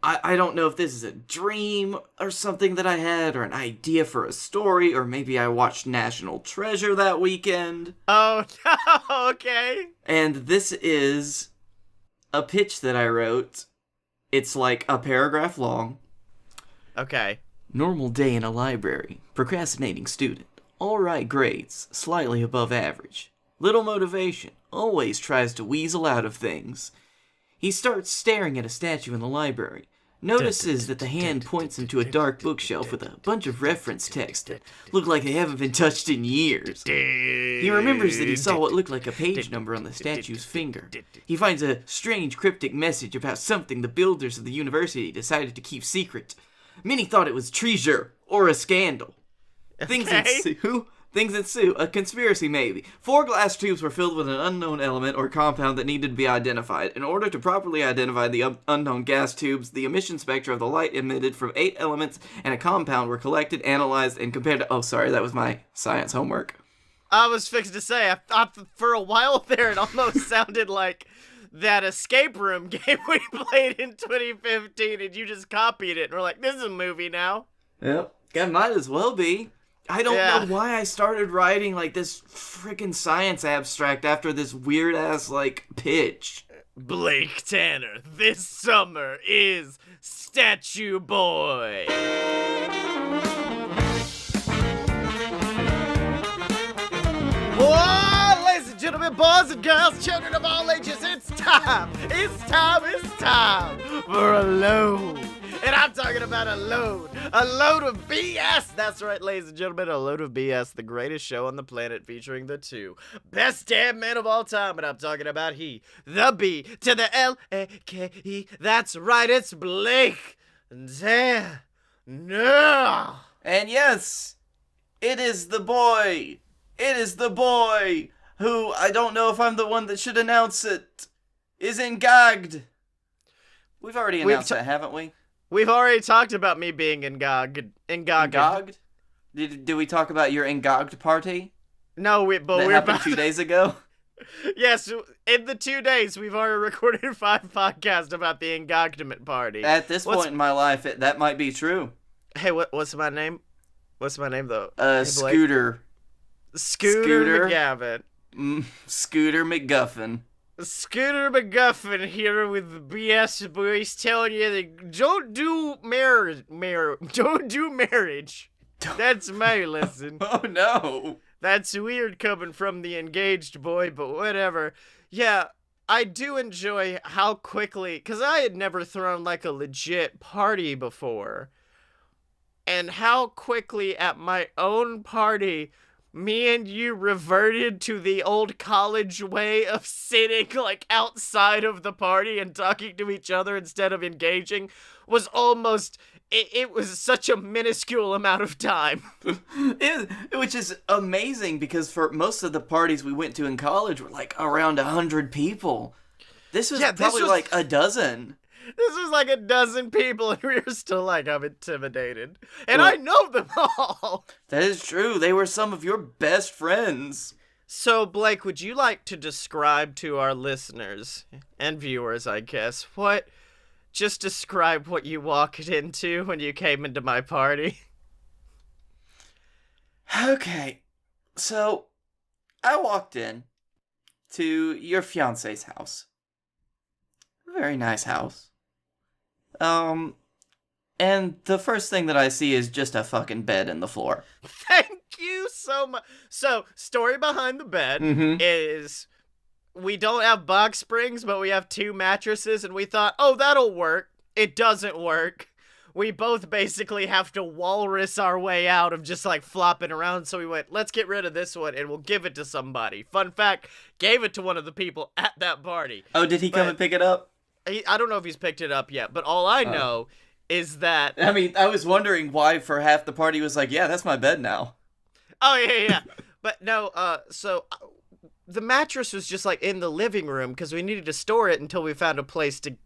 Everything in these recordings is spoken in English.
I don't know if this is a dream or something that I had, or an idea for a story, or maybe I watched National Treasure that weekend. Oh, no, okay. And this is a pitch that I wrote. It's like a paragraph long. Okay. Normal day in a library. Procrastinating student. Alright grades. Slightly above average. Little motivation. Always tries to weasel out of things. He starts staring at a statue in the library. Notices that the hand points him to a dark bookshelf with a bunch of reference text that look like they haven't been touched in years. He remembers that he saw what looked like a page number on the statue's finger. He finds a strange cryptic message about something the builders of the university decided to keep secret. Many thought it was treasure or a scandal. Things ensue. A conspiracy, maybe. 4 glass tubes were filled with an unknown element or compound that needed to be identified. In order to properly identify the unknown gas tubes, the emission spectra of the light emitted from 8 elements and a compound were collected, analyzed, and compared to... Oh, sorry, that was my science homework. I was fixed to say, I thought for a while there it almost sounded like that escape room game we played in 2015, and you just copied it, and we're like, this is a movie now. Yep. It might as well be. I don't know why I started writing, like, this freaking science abstract after this weird-ass, like, pitch. Blake Tanner, this summer is Statue Boy. Whoa, ladies and gentlemen, boys and girls, children of all ages, it's time for a load. And I'm talking about a load of BS. That's right, ladies and gentlemen, a load of BS, the greatest show on the planet featuring the 2 best damn men of all time. And I'm talking about he, the B to the L-A-K-E. That's right, it's Blake Tanner. And yes, it is the boy. It is the boy who, I don't know if I'm the one that should announce it, is engagged. We've already announced that, haven't we? We've already talked about me being engagged. Engagged? Did we talk about your engagged party? No, we're happened 2 days ago? Yes, in the 2 days, we've already recorded 5 podcasts about the engagement party. At this point in my life, that might be true. Hey, what's my name? What's my name, though? Hey, Scooter. Scooter McGavin. Scooter McGuffin. Scooter McGuffin here with the BS boys telling you that don't do marriage. That's my lesson. Oh no. That's weird coming from the engaged boy, but whatever. Yeah, I do enjoy how quickly, because I had never thrown like a legit party before, and how quickly at my own party me and you reverted to the old college way of sitting, like, outside of the party and talking to each other instead of engaging was almost... It was such a minuscule amount of time. Which is amazing, because for most of the parties we went to in college were, like, around 100 people. This was probably like a dozen. This was like a dozen people, and we were still like, I'm intimidated. And I know them all. That is true. They were some of your best friends. So, Blake, would you like to describe to our listeners and viewers, I guess, just describe what you walked into when you came into my party? Okay. So, I walked in to your fiance's house. Very nice house. And the first thing that I see is just a fucking bed in the floor. Thank you so much. So, story behind the bed is we don't have box springs, but we have 2 mattresses, and we thought, oh, that'll work. It doesn't work. We both basically have to walrus our way out of just, like, flopping around, so we went, let's get rid of this one, and we'll give it to somebody. Fun fact, gave it to one of the people at that party. Oh, did he come and pick it up? I don't know if he's picked it up yet, but all I know is that... I mean, I was wondering why for half the party was like, yeah, that's my bed now. Oh, yeah. But no, so the mattress was just, like, in the living room because we needed to store it until we found a place to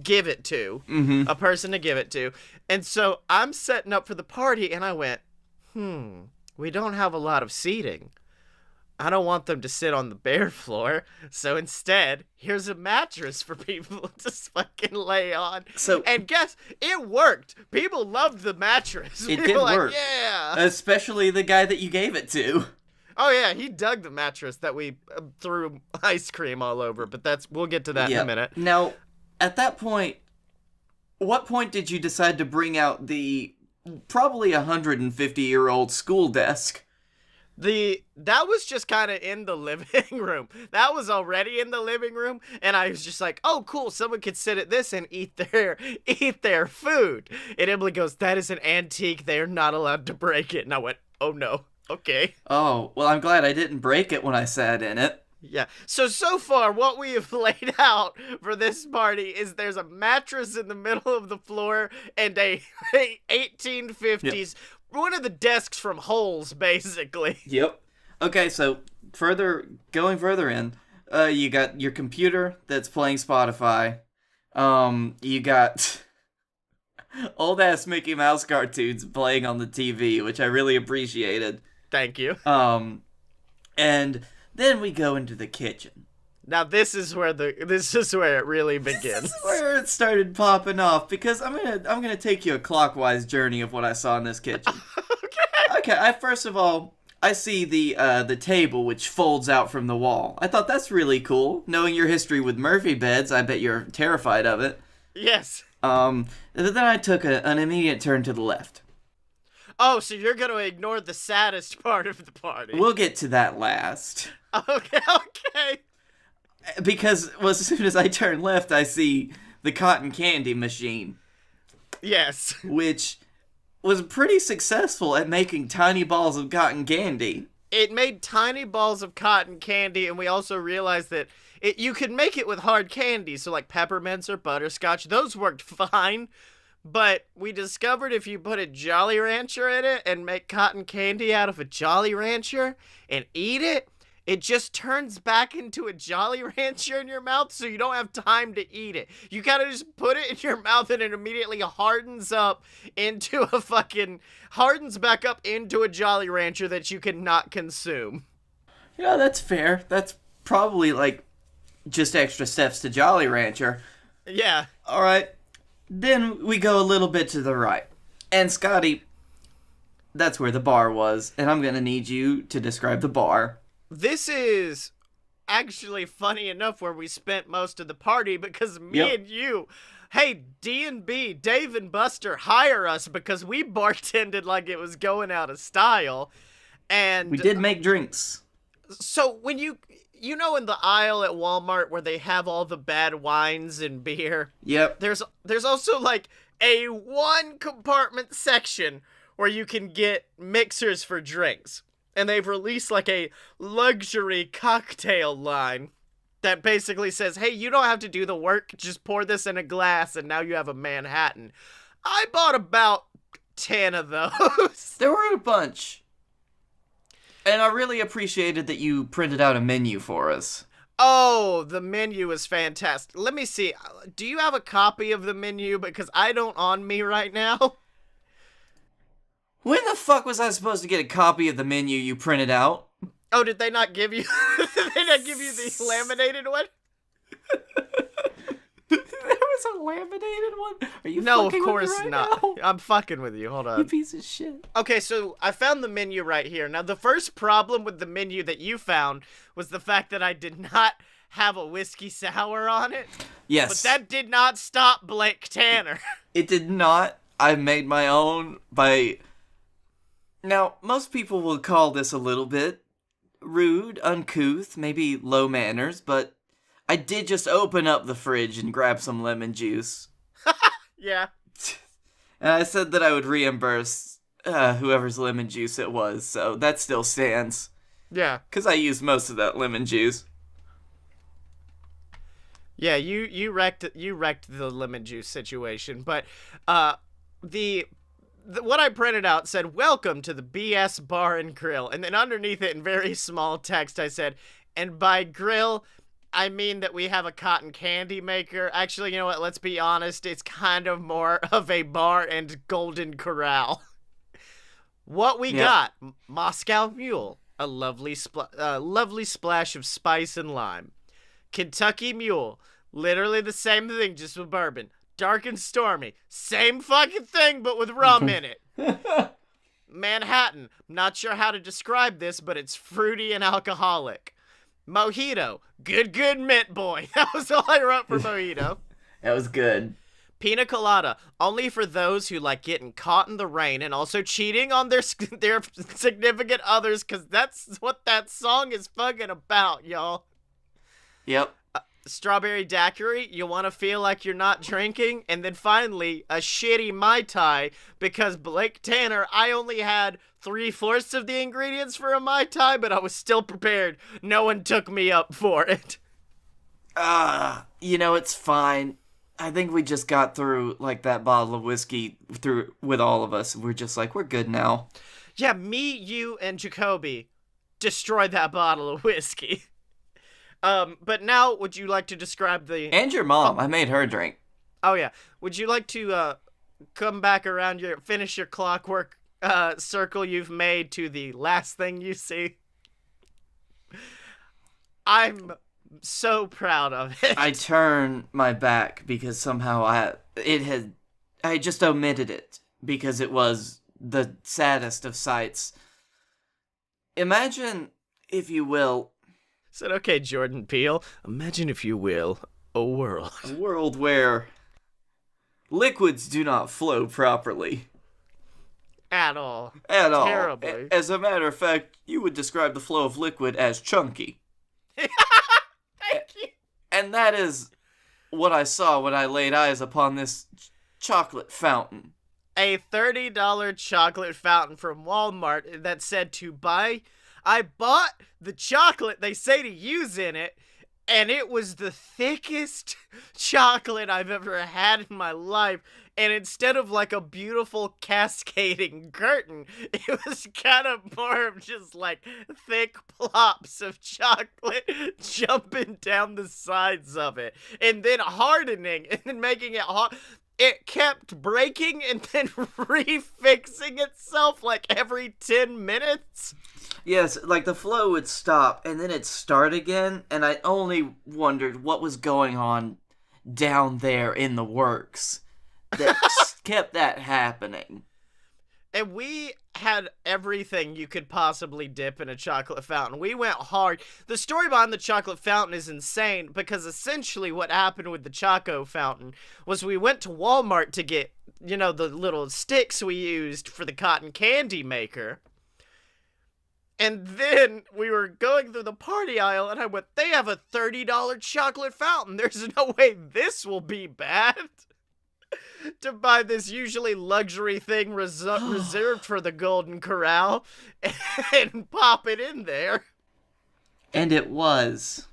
give it to, a person to give it to. And so I'm setting up for the party, and I went, we don't have a lot of seating. I don't want them to sit on the bare floor, so instead, here's a mattress for people to just fucking lay on. So, and guess, it worked. People loved the mattress. It People did were like, work. yeah. Especially the guy that you gave it to. Oh yeah, he dug the mattress that we threw ice cream all over, but we'll get to that in a minute. Now, at that point, what point did you decide to bring out the probably 150-year-old school desk? That was just kind of in the living room. That was already in the living room, and I was just like, "Oh, cool! Someone could sit at this and eat their food." And Emily goes, "That is an antique. They are not allowed to break it." And I went, "Oh no, okay." Oh, well, I'm glad I didn't break it when I sat in it. Yeah. So far, what we have laid out for this party is there's a mattress in the middle of the floor and a 1850s. Yep. One of the desks from Holes, basically. Yep. Okay, so going further in, you got your computer that's playing Spotify. You got old-ass Mickey Mouse cartoons playing on the TV, which I really appreciated. Thank you. And then we go into the kitchen. Now this is where it really begins. This is where it started popping off, because I'm gonna take you a clockwise journey of what I saw in this kitchen. Okay. First of all, I see the table which folds out from the wall. I thought that's really cool. Knowing your history with Murphy beds, I bet you're terrified of it. Yes. Then I took an immediate turn to the left. Oh, so you're gonna ignore the saddest part of the party. We'll get to that last. Okay. Because as soon as I turn left, I see the cotton candy machine. Yes. Which was pretty successful at making tiny balls of cotton candy. It made tiny balls of cotton candy, and we also realized that you could make it with hard candy, so like peppermints or butterscotch. Those worked fine, but we discovered if you put a Jolly Rancher in it and make cotton candy out of a Jolly Rancher and eat it, it just turns back into a Jolly Rancher in your mouth, so you don't have time to eat it. You gotta just put it in your mouth and it immediately hardens back up into a Jolly Rancher that you cannot consume. Yeah, that's fair. That's probably, like, just extra steps to Jolly Rancher. Yeah. Alright. Then we go a little bit to the right. And Scottye, that's where the bar was, and I'm gonna need you to describe the bar. This is actually funny enough where we spent most of the party, because me and you, hey, D&B, Dave and Buster, hire us because we bartended like it was going out of style. And we did make drinks. So when you know in the aisle at Walmart where they have all the bad wines and beer? Yep. There's also like a one compartment section where you can get mixers for drinks. And they've released like a luxury cocktail line that basically says, hey, you don't have to do the work, just pour this in a glass and now you have a Manhattan. I bought about 10 of those. There were a bunch. And I really appreciated that you printed out a menu for us. Oh, the menu is fantastic. Let me see. Do you have a copy of the menu? Because I don't on me right now. When the fuck was I supposed to get a copy of the menu you printed out? Oh, did they not give you the laminated one? There was a laminated one? Are you no, fucking of course with me right not. now? I'm fucking with you. Hold on. You piece of shit. Okay, so I found the menu right here. Now, the first problem with the menu that you found was the fact that I did not have a whiskey sour on it. Yes. But that did not stop Blake Tanner. It did not. I made my own by... Now, most people will call this a little bit rude, uncouth, maybe low manners, but I did just open up the fridge and grab some lemon juice. Yeah. And I said that I would reimburse whoever's lemon juice it was, so that still stands. Yeah. Because I used most of that lemon juice. Yeah, you wrecked the lemon juice situation, but what I printed out said, welcome to the BS Bar and Grill. And then underneath it in very small text, I said, and by grill, I mean that we have a cotton candy maker. Actually, you know what? Let's be honest. It's kind of more of a bar and Golden Corral. What we got? Moscow Mule, a lovely splash of spice and lime. Kentucky Mule, literally the same thing, just with bourbon. Dark and Stormy, same fucking thing, but with rum in it. Manhattan, not sure how to describe this, but it's fruity and alcoholic. Mojito, good mint boy. That was all I wrote for Mojito. That was good. Pina Colada, only for those who like getting caught in the rain and also cheating on their significant others, because that's what that song is fucking about, y'all. Yep. Strawberry daiquiri, you want to feel like you're not drinking. And then finally, a shitty Mai Tai, because Blake Tanner, I only had 3/4 of the ingredients for a Mai Tai, but I was still prepared. No one took me up for it. It's fine. I think we just got through, like, that bottle of whiskey through with all of us. We're just like, we're good now. Yeah, me, you, and Jacoby destroyed that bottle of whiskey. But now, would you like to describe the... And your mom. I made her drink. Oh, yeah. Would you like to, come back around finish your clockwork, circle you've made to the last thing you see? I'm so proud of it. I turn my back because somehow I just omitted it because it was the saddest of sights. Imagine, if you will... Said, okay, Jordan Peele, imagine, if you will, a world. A world where liquids do not flow properly. At all. At all. Terribly. As a matter of fact, you would describe the flow of liquid as chunky. Thank you. And that is what I saw when I laid eyes upon this chocolate fountain. A $30 chocolate fountain from Walmart that said to buy... I bought the chocolate they say to use in it, and it was the thickest chocolate I've ever had in my life. And instead of like a beautiful cascading curtain, it was kind of more of just like thick plops of chocolate jumping down the sides of it, and then hardening, and then making it hot. It kept breaking and then refixing itself like every 10 minutes. Yes, like the flow would stop and then it'd start again, and I only wondered what was going on down there in the works that kept that happening. And we had everything you could possibly dip in a chocolate fountain. We went hard. The story behind the chocolate fountain is insane, because essentially what happened with the Choco fountain was we went to Walmart to get, the little sticks we used for the cotton candy maker. And then we were going through the party aisle, and I went, they have a $30 chocolate fountain. There's no way this will be bad. To buy this usually luxury thing reserved for the Golden Corral and pop it in there. And it was.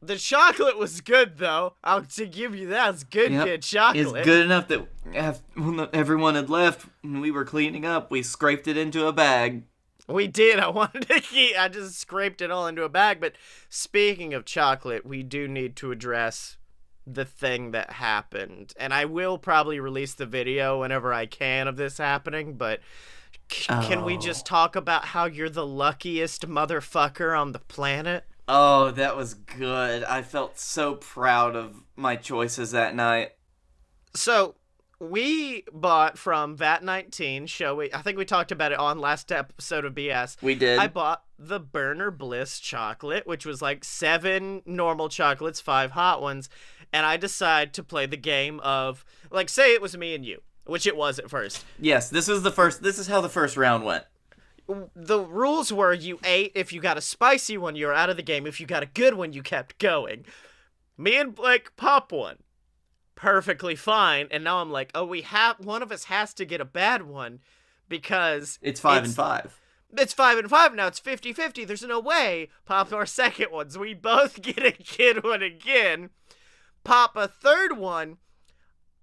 The chocolate was good, though. I'll to give you that. It's good chocolate. It's good enough that when everyone had left and we were cleaning up, we scraped it into a bag. We did. I just scraped it all into a bag. But speaking of chocolate, we do need to address the thing that happened. And I will probably release the video whenever I can of this happening. But can we just talk about how you're the luckiest motherfucker on the planet? Oh, that was good. I felt so proud of my choices that night. So... we bought from VAT19 show. I think we talked about it on last episode of BS. We did. I bought the Burner Bliss chocolate, which was like 7 normal chocolates, 5 hot ones. And I decided to play the game of, like, say it was me and you, which it was at first. Yes, this is how the first round went. The rules were you ate. If you got a spicy one, you were out of the game. If you got a good one, you kept going. Me and Blake pop one. Perfectly fine, and now I'm like, oh, one of us has to get a bad one, because it's 5 and 5. It's 5 and 5 now. It's 50-50. There's no way pop our second one, so we both get a good one again. Pop a third one.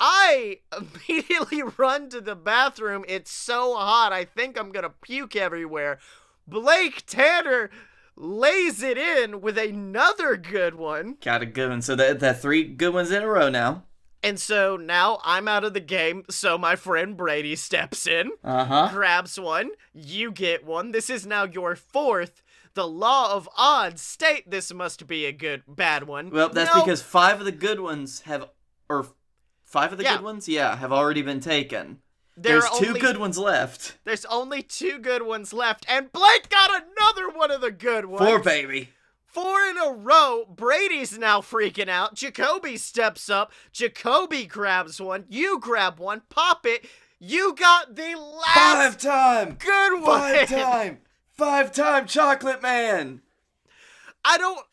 I immediately run to the bathroom. It's so hot. I think I'm gonna puke everywhere. Blake Tanner lays it in with another good one. Got a good one. So that 3 good ones in a row now. And so now I'm out of the game, so my friend Brady steps in, Uh-huh. grabs one, you get one. This is now your fourth. The law of odds state this must be a bad one. Well, that's No. because five of the good ones have Yeah. have already been taken. There There's are two only- good ones left. There's only 2 good ones left, and Blake got another one of the good ones. 4, baby. 4 in a row. Brady's now freaking out. Jacoby steps up. Jacoby grabs one. You grab one. Pop it. You got the last 5-time. good one. 5-time. 5-time chocolate man. I don't...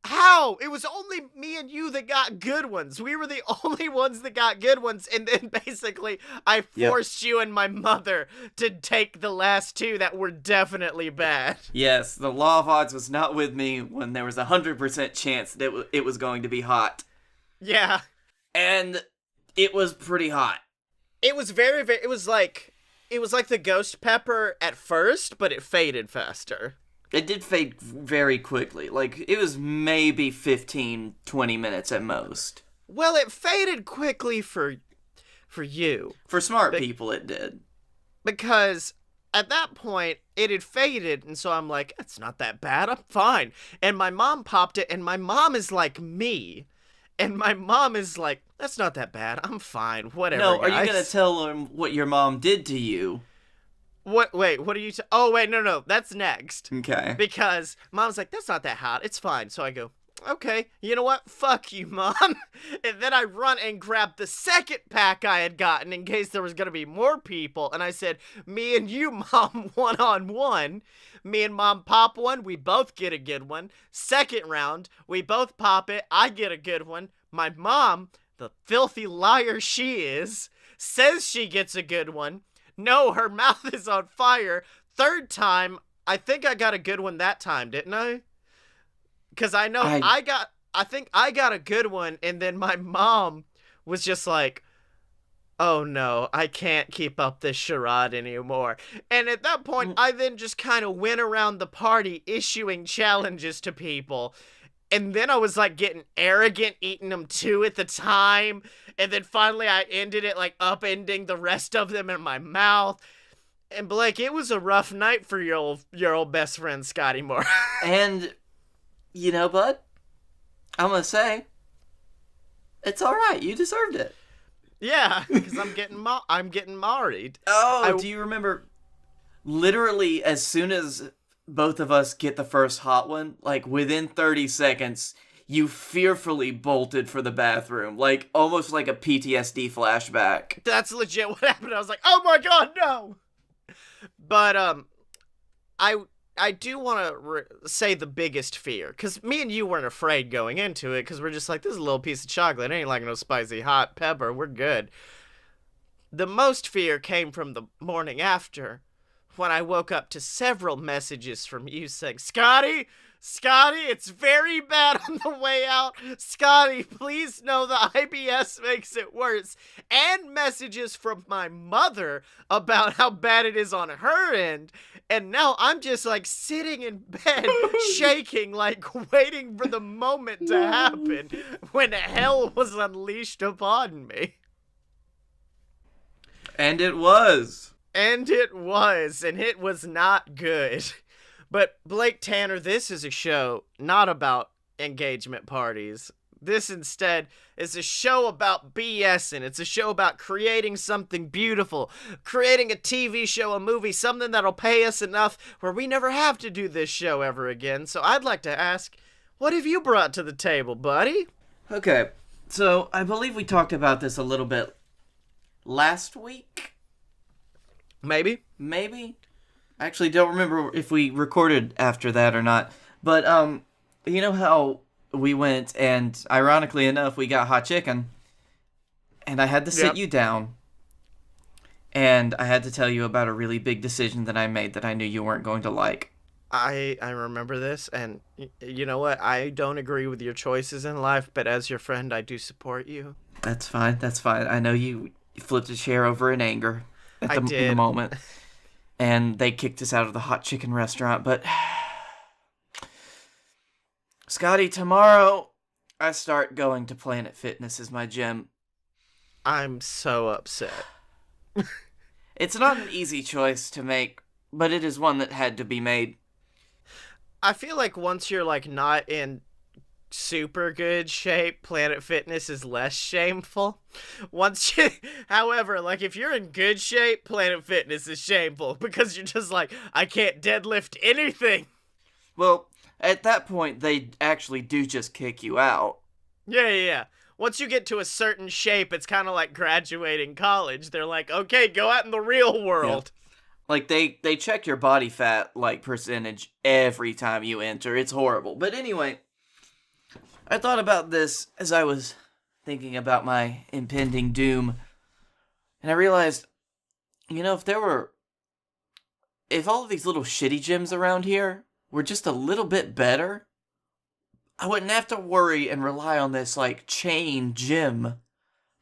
How? It was only me and you that got good ones. We were the only ones that got good ones, and then basically I forced you and my mother to take the last 2 that were definitely bad. Yes, the law of odds was not with me when there was 100% chance that it was going to be hot. Yeah. And it was pretty hot. It was very, very... It was like the ghost pepper at first, but it faded faster. It did fade very quickly. Like, it was maybe 15, 20 minutes at most. Well, it faded quickly for you. For smart people, it did. Because at that point, it had faded, and so I'm like, it's not that bad, I'm fine. And my mom popped it, and my mom is like me. And my mom is like, that's not that bad, I'm fine, whatever, No, are guys. you going to tell them what your mom did to you? What? Wait, what are you... Oh, wait, no, that's next. Okay. Because mom's like, that's not that hot, it's fine. So I go, okay, you know what? Fuck you, Mom. And then I run and grab the second pack I had gotten in case there was going to be more people. And I said, me and you, Mom, 1-on-1. Me and Mom pop one. We both get a good one. Second round, we both pop it. I get a good one. My mom, the filthy liar she is, says she gets a good one. No, her mouth is on fire. Third time, I think I got a good one that time, didn't I? Because I know I think I got a good one, and then my mom was just like, oh no, I can't keep up this charade anymore. And at that point, I then just kind of went around the party issuing challenges to people. And then I was like getting arrogant, eating them 2 at the time. And then finally I ended it like upending the rest of them in my mouth. And Blake, it was a rough night for your old best friend, Scottye Moore. And, you know, bud, I'm going to say, it's all right. You deserved it. Yeah, because I'm getting married. Oh, do you remember literally as soon as both of us get the first hot one, like within 30 seconds, you fearfully bolted for the bathroom, like almost like a PTSD flashback. That's legit what happened. I was like, oh my god, no! But, I do want to say the biggest fear, because me and you weren't afraid going into it, because we're just like, this is a little piece of chocolate, it ain't like no spicy hot pepper, we're good. The most fear came from the morning after, when I woke up to several messages from you saying, Scottye, it's very bad on the way out. Scottye, please know the IBS makes it worse. And messages from my mother about how bad it is on her end. And now I'm just like sitting in bed, shaking, like waiting for the moment to happen when hell was unleashed upon me. And it was. And it was not good. But Blake Tanner, this is a show not about engagement parties. This instead is a show about BSing. It's a show about creating something beautiful, creating a TV show, a movie, something that'll pay us enough where we never have to do this show ever again. So I'd like to ask, what have you brought to the table, buddy? Okay, so I believe we talked about this a little bit last week. Maybe. I actually don't remember if we recorded after that or not. But, you know how we went and, ironically enough, we got hot chicken. And I had to sit you down. And I had to tell you about a really big decision that I made that I knew you weren't going to like. I remember this, and you know what? I don't agree with your choices in life, but as your friend, I do support you. That's fine. I know you flipped a chair over in anger in the moment. And they kicked us out of the hot chicken restaurant, but... Scottye, tomorrow I start going to Planet Fitness as my gym. I'm so upset. It's not an easy choice to make, but it is one that had to be made. I feel like once you're like not in super good shape, Planet Fitness is less shameful. Once you, however, like if you're in good shape, Planet Fitness is shameful because you're just like, I can't deadlift anything. Well, at that point, they actually do just kick you out. Yeah. Once you get to a certain shape, it's kind of like graduating college. They're like, okay, go out in the real world. Yeah. Like, they check your body fat, like, percentage every time you enter. It's horrible. But anyway, I thought about this as I was thinking about my impending doom. And I realized, if all of these little shitty gyms around here were just a little bit better, I wouldn't have to worry and rely on this, like, chain gym,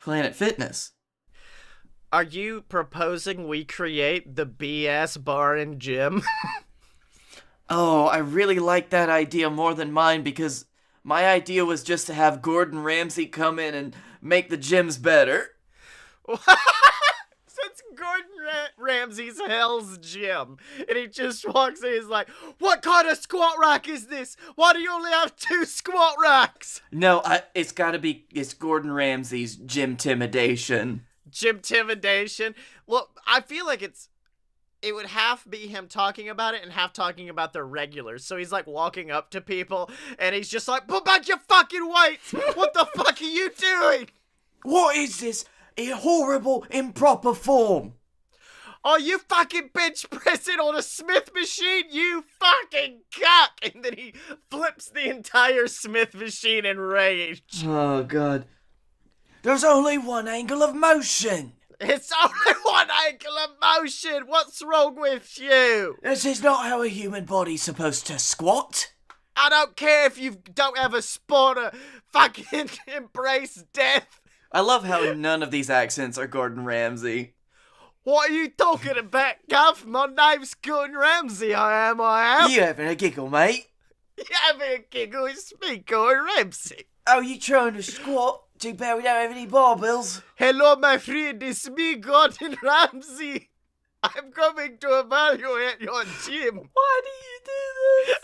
Planet Fitness. Are you proposing we create the BS bar and gym? Oh, I really like that idea more than mine because my idea was just to have Gordon Ramsay come in and make the gyms better. So it's Gordon Ramsay's Hell's Gym. And he just walks in, he's like, what kind of squat rack is this? Why do you only have 2 squat racks? No, it's Gordon Ramsay's Gym-timidation. Gym-timidation? Well, I feel like it would half be him talking about it and half talking about the regulars. So he's like walking up to people and he's just like, put back your fucking weights! What the fuck are you doing? What is this? A horrible, improper form. Are you fucking bench pressing on a Smith machine? You fucking cuck! And then he flips the entire Smith machine in rage. Oh, God. There's only one angle of motion. It's only one angle of motion. What's wrong with you? This is not how a human body's supposed to squat. I don't care if you don't have a sport or fucking embrace death. I love how none of these accents are Gordon Ramsay. What are you talking about, Gav? My name's Gordon Ramsay, I am. You having a giggle, mate? You having a giggle? It's me, Gordon Ramsay. Oh, you trying to squat? Too bad we don't have any barbells. Hello, my friend, it's me, Gordon Ramsay. I'm coming to evaluate your gym. Why do you do this?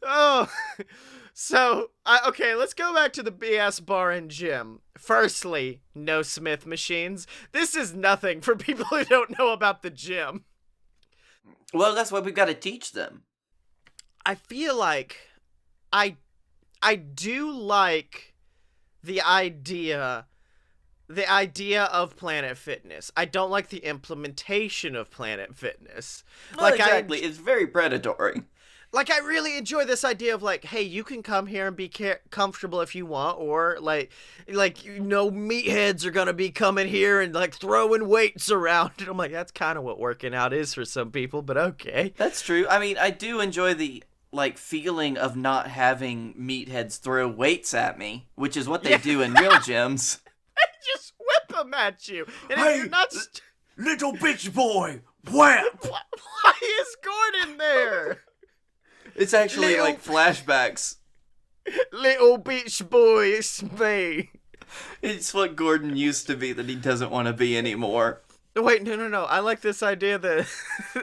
Oh, so, okay, let's go back to the BS bar and gym. Firstly, no Smith machines. This is nothing for people who don't know about the gym. Well, that's why we've got to teach them. I feel like I do like the idea of Planet Fitness. I don't like the implementation of Planet Fitness. Well, exactly. It's very predatory. Like, I really enjoy this idea of, like, hey, you can come here and be comfortable if you want, or, meatheads are gonna be coming here and, like, throwing weights around. And I'm like, that's kind of what working out is for some people, but okay. That's true. I mean, I do enjoy the, feeling of not having meatheads throw weights at me, which is what they do in real gyms. They just whip them at you. And hey, if you're not little bitch boy, whap! Why is Gordon there? It's actually flashbacks. Little bitch boy, it's me. It's what Gordon used to be that he doesn't want to be anymore. Wait, no. I like this idea that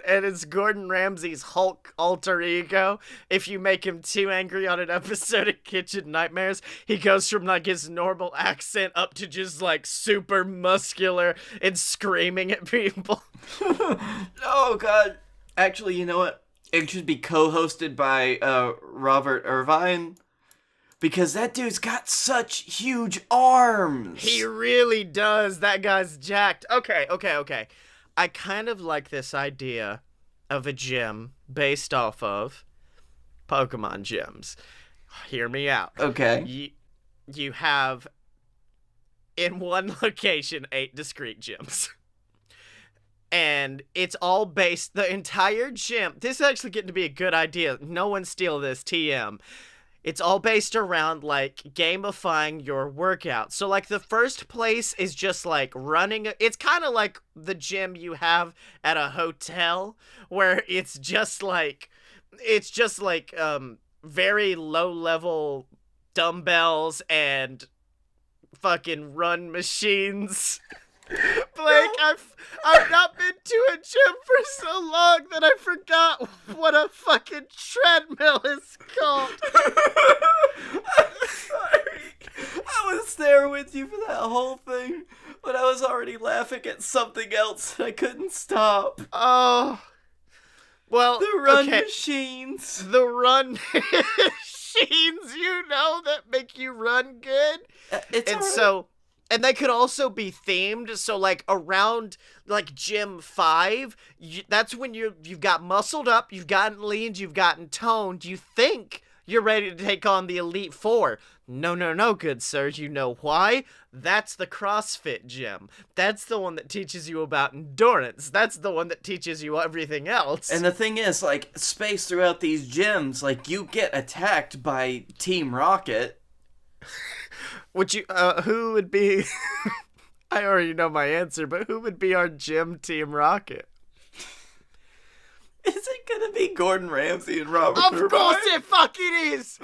and it's Gordon Ramsay's Hulk alter ego. If you make him too angry on an episode of Kitchen Nightmares, he goes from his normal accent up to just super muscular and screaming at people. Oh God. Actually, you know what? It should be co-hosted by Robert Irvine. Because that dude's got such huge arms. He really does. That guy's jacked. Okay. I kind of like this idea of a gym based off of Pokemon gyms. Hear me out. Okay. You have, in one location, 8 discrete gyms. And it's all based, the entire gym, this is actually getting to be a good idea. No one steal this, TM. It's all based around, gamifying your workout. So, the first place is just, running. It's kind of like the gym you have at a hotel, where it's just, very low-level dumbbells and fucking run machines. Blake, I've not been to a gym for so long that I forgot what a fucking treadmill is called. I'm sorry. I was there with you for that whole thing, but I was already laughing at something else and I couldn't stop. Oh. Well, The run okay. machines. The run machines, that make you run good. It's And alright. so, and they could also be themed. So, like, around, like, Gym 5, that's when you've got muscled up, you've gotten leaned, you've gotten toned. You think you're ready to take on the Elite 4. No, good sir. You know why? That's the CrossFit gym. That's the one that teaches you about endurance. That's the one that teaches you everything else. And the thing is, like, spaced throughout these gyms, like, you get attacked by Team Rocket. Who would be... I already know my answer, but who would be our gym Team Rocket? Is it gonna be Gordon Ramsay and Robert Of Irvine? course it fucking is!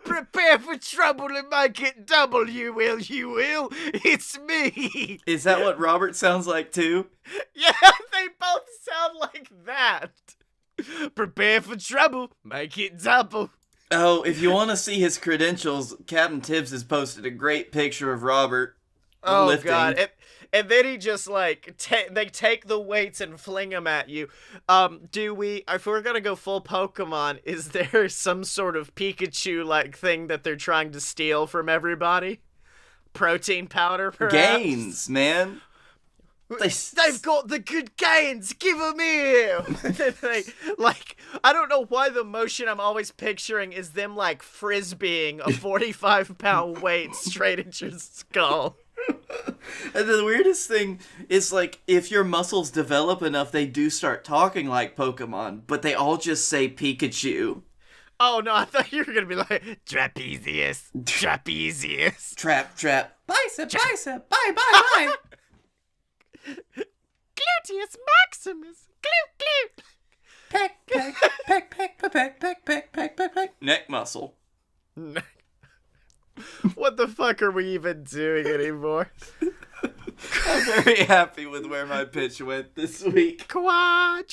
Prepare for trouble and make it double, you will. It's me! Is that what Robert sounds like, too? Yeah, they both sound like that. Prepare for trouble, make it double. Oh, if you want to see his credentials, Captain Tibbs has posted a great picture of Robert lifting. God. And then he just, like, they take the weights and fling them at you. If we're gonna go full Pokemon, is there some sort of Pikachu-like thing that they're trying to steal from everybody? Protein powder, perhaps? Gains, man. They've got the good gains. Give them here. I don't know why the motion I'm always picturing is them, like, frisbeeing a 45-pound weight straight at your skull. And the weirdest thing is, like, if your muscles develop enough, they do start talking like Pokemon, but they all just say Pikachu. Oh, no, I thought you were going to be like, trapezius. Trap. Bicep. Bye. Gluteus maximus. Glute. Peck. Neck muscle. What the fuck are we even doing anymore? I'm very happy with where my pitch went this week. Quadricep.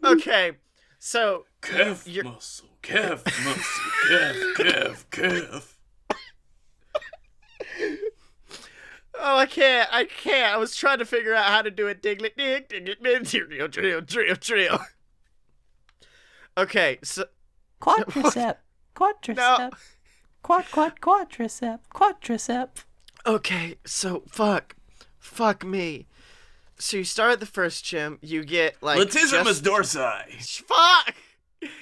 Okay, so Calf muscle. Oh, I can't. I was trying to figure out how to do it. Diglet, drill. Okay, so... Quadricep. No. Quadricep. Okay, so, fuck me. So you start at the first gym, you get, like... Latissimus dorsi. Fuck!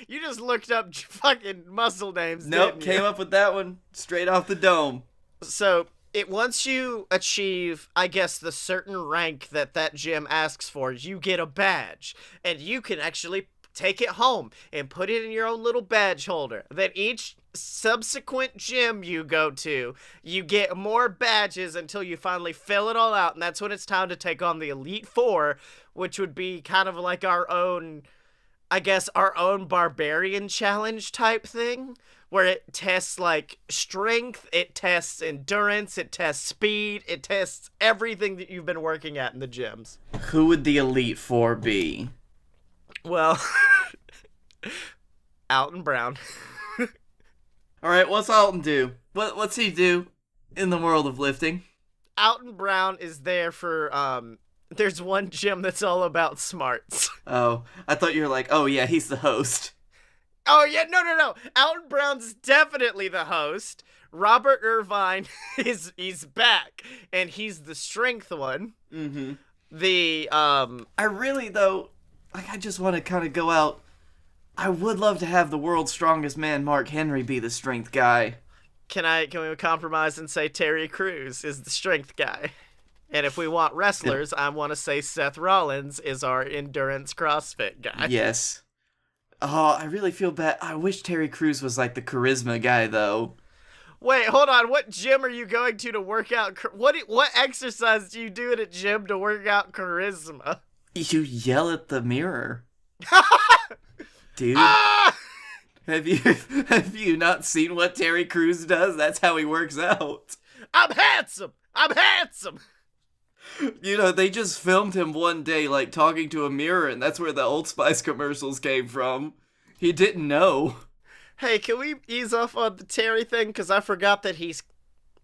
You just looked up fucking muscle names, Nope, didn't you? came up with that one straight off the dome. So, once you achieve, I guess, the certain rank that gym asks for, you get a badge. And you can actually take it home and put it in your own little badge holder. Then each subsequent gym you go to, you get more badges until you finally fill it all out. And that's when it's time to take on the Elite Four, which would be kind of like our own barbarian challenge type thing, where it tests, like, strength, it tests endurance, it tests speed, it tests everything that you've been working at in the gyms. Who would the Elite Four be? Well, Alton Brown. Alright, what's Alton do? What's he do in the world of lifting? Alton Brown is there for, there's one gym that's all about smarts. Oh, I thought you were like, oh yeah, he's the host. Oh, yeah, no. Alton Brown's definitely the host. Robert Irvine he's back, and he's the strength one. Mm-hmm. I really, though, I just want to kind of go out. I would love to have the world's strongest man, Mark Henry, be the strength guy. Can we compromise and say Terry Crews is the strength guy? And if we want wrestlers, I want to say Seth Rollins is our endurance CrossFit guy. Yes. Oh, I really feel bad. I wish Terry Crews was like the charisma guy, though. Wait, hold on. What gym are you going to work out? What exercise do you do at a gym to work out charisma? You yell at the mirror. Dude. Ah! Have you not seen what Terry Crews does? That's how he works out. I'm handsome. I'm handsome. You know, they just filmed him one day, like, talking to a mirror, and that's where the Old Spice commercials came from. He didn't know. Hey, can we ease off on the Terry thing? Because I forgot that he's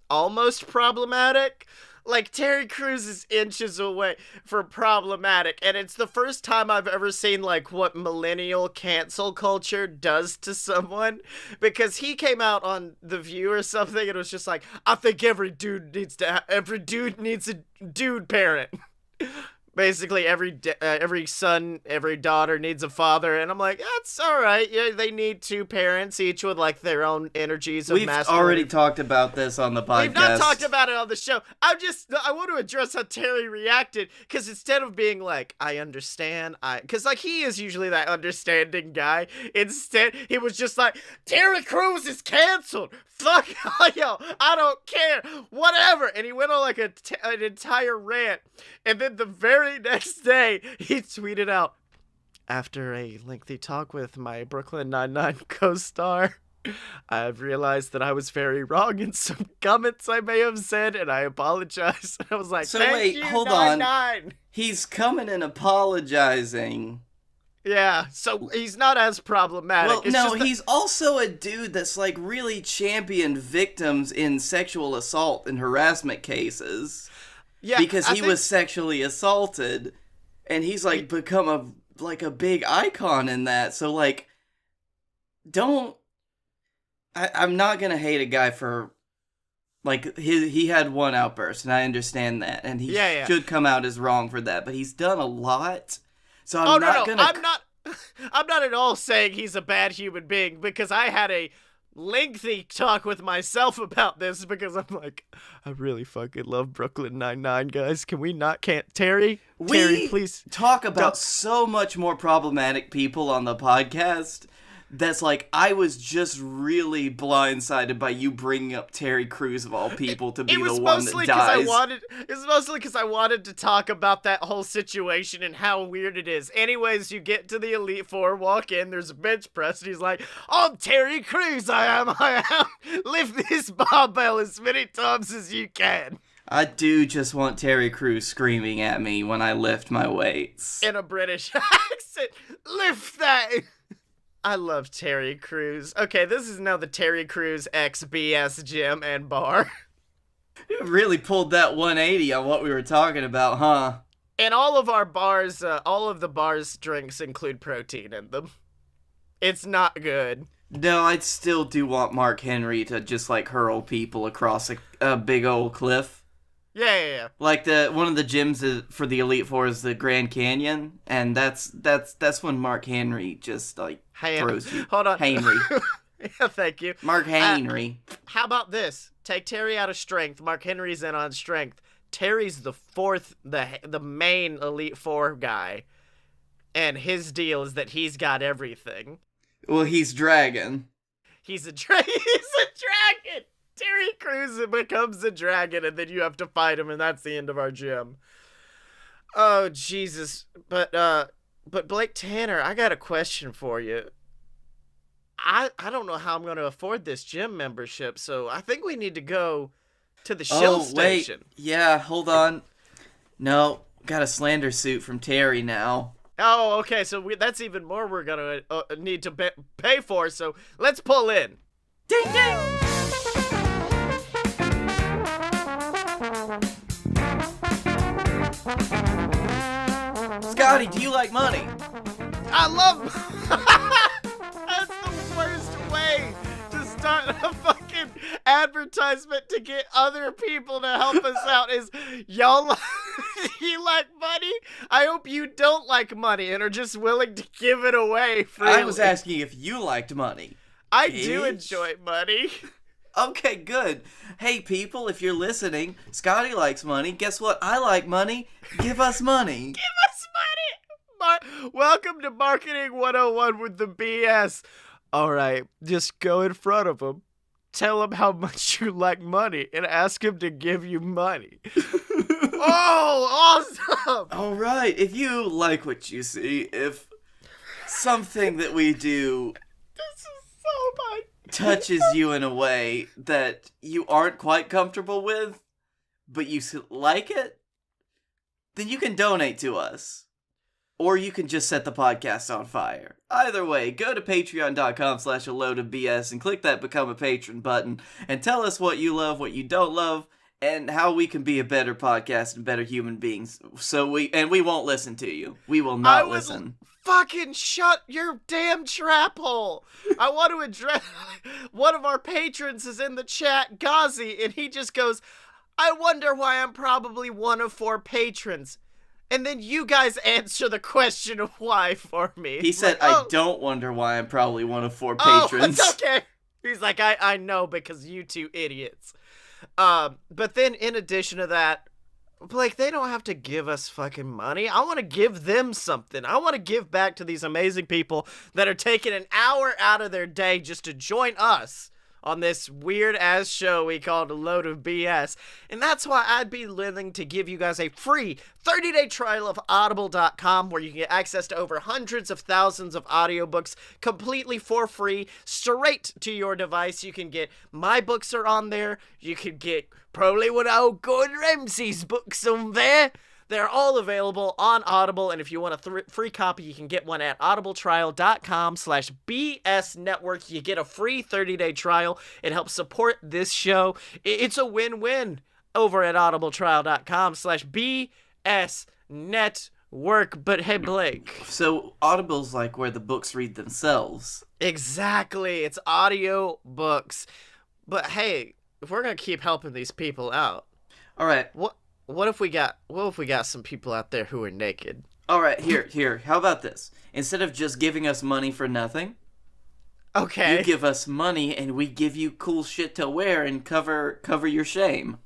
almost problematic. Like, Terry Crews is inches away from problematic, and it's the first time I've ever seen, like, what millennial cancel culture does to someone, because he came out on The View or something, and it was just like, I think every dude needs a dude parent. Basically, every son, every daughter needs a father, and I'm like, that's all right. Yeah, they need two parents, each with like their own energies of masculinity. We've already talked about this on the podcast. We've not talked about it on the show. I want to address how Terry reacted, because instead of being like, I understand, because like he is usually that understanding guy. Instead, he was just like, Terry Crews is canceled. Fuck y'all, I don't care, whatever. And he went on like an entire rant. And then the very next day, he tweeted out, after a lengthy talk with my Brooklyn Nine-Nine co-star, I've realized that I was very wrong in some comments I may have said, and I apologize. And I was like, so thank wait, you, hold Nine-Nine. on. He's coming and apologizing. Yeah, so he's not as problematic. Well, It's no, just he's also a dude that's like really championed victims in sexual assault and harassment cases. Yeah, because he was sexually assaulted, and he's like become a big icon in that. So like, I'm not gonna hate a guy for like he had one outburst, and I understand that, and he should come out as wrong for that. But he's done a lot, so I'm I'm not at all saying he's a bad human being, because I had a lengthy talk with myself about this, because I'm like, I really fucking love Brooklyn Nine-Nine, guys. Can we not Terry, please talk about so much more problematic people on the podcast. That's like, I was just really blindsided by you bringing up Terry Crews of all people to be the one that dies. It was mostly because I wanted to talk about that whole situation and how weird it is. Anyways, you get to the Elite Four, walk in, there's a bench press, and he's like, I'm Terry Crews, I am. Lift this barbell as many times as you can. I do just want Terry Crews screaming at me when I lift my weights. In a British accent. Lift that. I love Terry Crews. Okay, this is now the Terry Crews XBS gym and bar. You really pulled that 180 on what we were talking about, huh? And all of our bars, all of the bars' drinks include protein in them. It's not good. No, I still do want Mark Henry to just like hurl people across a big old cliff. Yeah. Like one of the gyms for the Elite Four is the Grand Canyon, and that's when Mark Henry just like throws you. Hold on, Henry. Yeah, thank you, Mark Henry. How about this? Take Terry out of strength. Mark Henry's in on strength. Terry's the fourth, the main Elite Four guy, and his deal is that he's got everything. Well, he's dragon. He's a dragon. Terry Crews becomes a dragon, and then you have to fight him, and that's the end of our gym. Oh, Jesus. But Blake Tanner, I got a question for you. I don't know how I'm going to afford this gym membership, so I think we need to go to the Shell station. Wait. Yeah, hold on. No, got a slander suit from Terry now. Oh, okay, so that's even more we're going to need to pay for, so let's pull in. Ding, ding! Scottye, do you like money? I love... That's the worst way to start a fucking advertisement to get other people to help us out is, y'all, you like money? I hope you don't like money and are just willing to give it away freely. I was asking if you liked money. I do enjoy money. Okay, good. Hey, people, if you're listening, Scottye likes money. Guess what? I like money. Give us money. Give us money. Welcome to Marketing 101 with the BS. All right, just go in front of him, tell him how much you like money, and ask him to give you money. Oh, awesome. All right, if you like what you see, if something that we do This is my... touches you in a way that you aren't quite comfortable with, but you like it, then you can donate to us. Or you can just set the podcast on fire. Either way, go to patreon.com/a-load-of-bs and click that Become a Patron button and tell us what you love, what you don't love, and how we can be a better podcast and better human beings. We won't listen to you. We will not listen. Fucking shut your damn trap hole. I want to address... One of our patrons is in the chat, Ghazi, and he just goes, I wonder why I'm probably one of 4 patrons. And then you guys answer the question of why for me. He said, like, I don't wonder why I'm probably one of 4 patrons. Oh, it's okay. He's like, I know because you 2 idiots. But then in addition to that, Blake, they don't have to give us fucking money. I want to give them something. I want to give back to these amazing people that are taking an hour out of their day just to join us on this weird-ass show we called A Load of BS. And that's why I'd be willing to give you guys a free 30-day trial of Audible.com where you can get access to over hundreds of thousands of audiobooks completely for free, straight to your device. You can get my books are on there. You could get probably one of Gordon Ramsay's books on there. They're all available on Audible, and if you want a free copy, you can get one at audibletrial.com/BS Network. You get a free 30-day trial. It helps support this show. It's a win-win over at audibletrial.com/BS Network. But hey, Blake. So Audible's like where the books read themselves. Exactly. It's audio books. But hey, if we're going to keep helping these people out. All right. What if we got some people out there who are naked? All right, here. How about this? Instead of just giving us money for nothing, okay, you give us money and we give you cool shit to wear and cover your shame.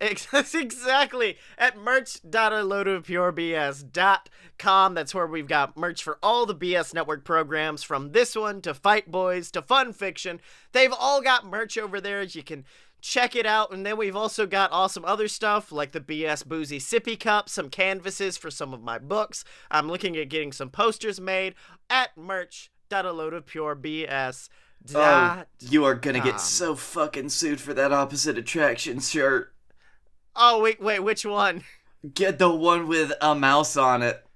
Exactly. At merch.aloadofpurebs.com. That's where we've got merch for all the BS Network programs, from this one to Fight Boys to Fun Fiction. They've all got merch over there. You can check it out. And then we've also got awesome other stuff like the BS Boozy Sippy Cup, some canvases for some of my books. I'm looking at getting some posters made at merch.aloadofpurebs.com. You are gonna get so fucking sued for that Opposite Attraction shirt. Oh, wait, which one? Get the one with a mouse on it.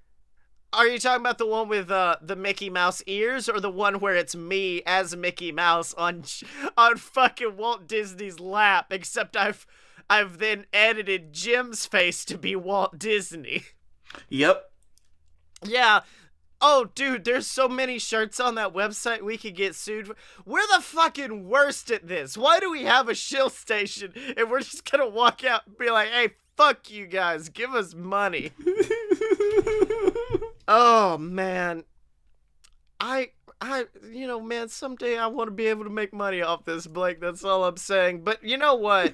Are you talking about the one with the Mickey Mouse ears, or the one where it's me as Mickey Mouse on fucking Walt Disney's lap, except I've then edited Jim's face to be Walt Disney? Yep. Yeah. Oh, dude, there's so many shirts on that website we could get sued for. We're the fucking worst at this. Why do we have a shill station and we're just gonna walk out and be like, hey, fuck you guys, give us money? Oh, man. Man, someday I want to be able to make money off this, Blake. That's all I'm saying. But you know what?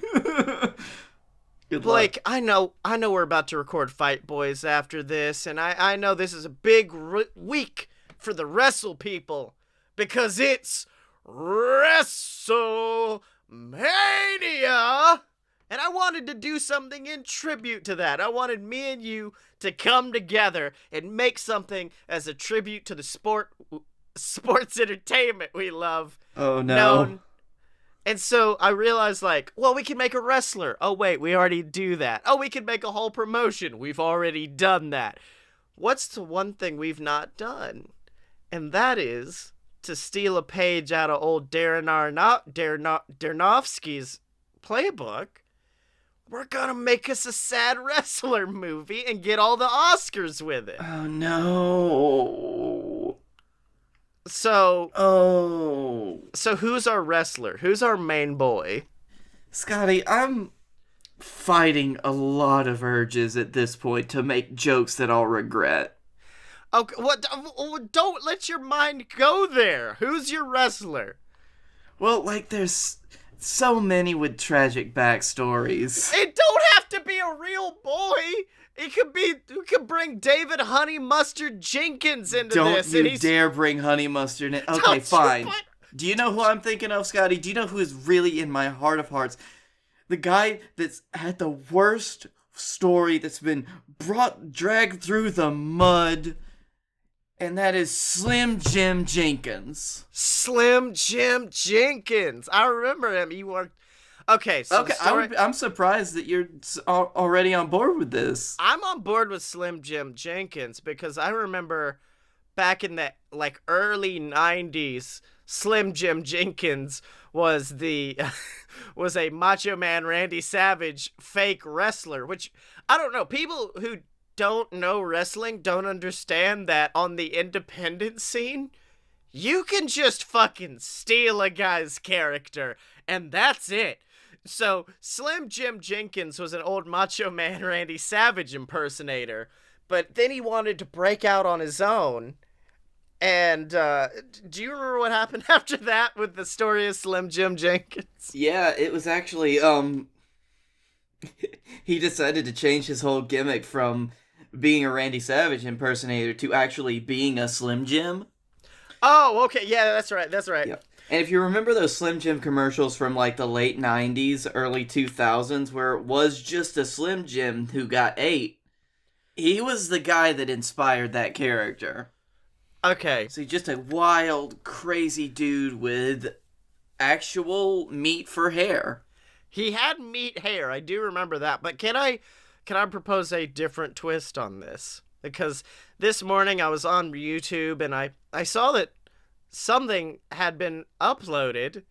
Good Blake, luck. I know we're about to record Fight Boys after this, and I know this is a big week for the wrestle people, because it's WrestleMania! And I wanted to do something in tribute to that. I wanted me and you to come together and make something as a tribute to the sports entertainment we love. Oh, no. And so I realized, we can make a wrestler. Oh, wait, we already do that. Oh, we can make a whole promotion. We've already done that. What's the one thing we've not done? And that is to steal a page out of old Darren Aronofsky's playbook. We're gonna make us a sad wrestler movie and get all the Oscars with it. Oh, no. So who's our wrestler? Who's our main boy? Scotty, I'm fighting a lot of urges at this point to make jokes that I'll regret. Okay, don't let your mind go there. Who's your wrestler? Well, there's so many with tragic backstories. It don't have to be a real boy. It could be. We could bring David Honey Mustard Jenkins into this. Don't you dare bring Honey Mustard in. Okay, fine. Do you know who I'm thinking of, Scotty? Do you know who is really in my heart of hearts? The guy that's had the worst story, that's been dragged through the mud, And that is Slim Jim Jenkins. Slim Jim Jenkins. I remember him. He worked. Okay, so Okay, the story... I'm surprised that you're already on board with this. I'm on board with Slim Jim Jenkins because I remember back in the early 90s, Slim Jim Jenkins was was a Macho Man Randy Savage fake wrestler, which I don't know. People who don't know wrestling don't understand that on the independent scene, you can just fucking steal a guy's character and that's it. So Slim Jim Jenkins was an old Macho Man Randy Savage impersonator, but then he wanted to break out on his own. And do you remember what happened after that with the story of Slim Jim Jenkins? Yeah, it was actually he decided to change his whole gimmick from being a Randy Savage impersonator to actually being a Slim Jim. Oh, okay. Yeah, that's right. Yeah. And if you remember those Slim Jim commercials from the late 90s, early 2000s, where it was just a Slim Jim who got ate, he was the guy that inspired that character. Okay. So he's just a wild, crazy dude with actual meat for hair. He had meat hair. I do remember that. But can I propose a different twist on this? Because this morning I was on YouTube and I saw that something had been uploaded,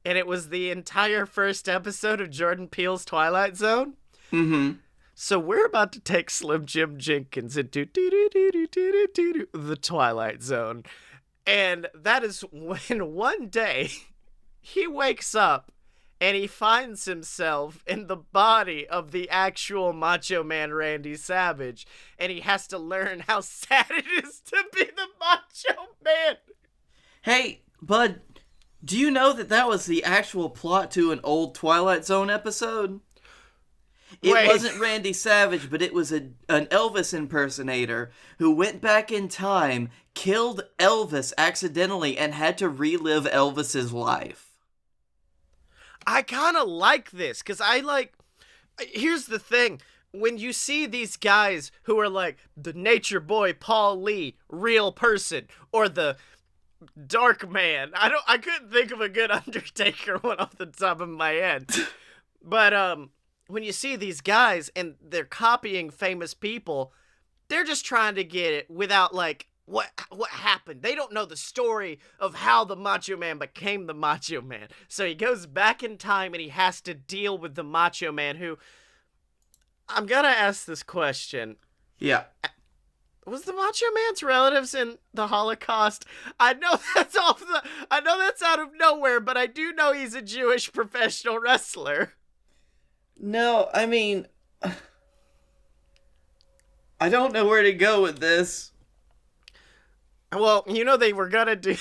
and it was the entire first episode of Jordan Peele's Twilight Zone. Mm-hmm. So we're about to take Slim Jim Jenkins into the Twilight Zone. And that is when one day he wakes up and he finds himself in the body of the actual Macho Man Randy Savage. And he has to learn how sad it is to be the Macho Man. Hey, bud, do you know that was the actual plot to an old Twilight Zone episode? It wasn't Randy Savage, but it was an Elvis impersonator who went back in time, killed Elvis accidentally, and had to relive Elvis's life. I kind of like this, because here's the thing. When you see these guys who are like the Nature Boy Paul Lee, real person, or the Dark Man. I couldn't think of a good Undertaker one off the top of my head. But, when you see these guys and they're copying famous people, they're just trying to get it without what happened. They don't know the story of how the Macho Man became the Macho Man. So he goes back in time and he has to deal with the Macho Man who, I'm gonna ask this question. Yeah. Was the Macho Man's relatives in the Holocaust? I know that's out of nowhere, but I do know he's a Jewish professional wrestler. No, I mean, I don't know where to go with this. Well, they were gonna do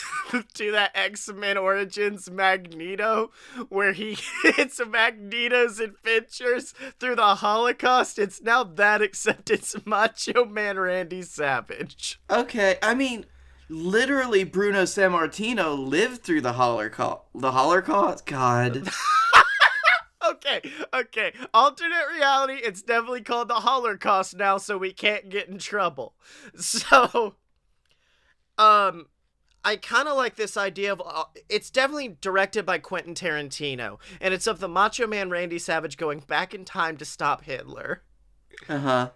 that X-Men Origins Magneto, where he hits Magneto's adventures through the Holocaust. It's now that, except it's Macho Man Randy Savage. Okay, I mean, literally Bruno Sammartino lived through the Holocaust. The Holocaust? God. Okay. Alternate reality, it's definitely called the Holocaust now, so we can't get in trouble. So, I kind of like this idea of, it's definitely directed by Quentin Tarantino, and it's of the Macho Man Randy Savage going back in time to stop Hitler. Uh-huh.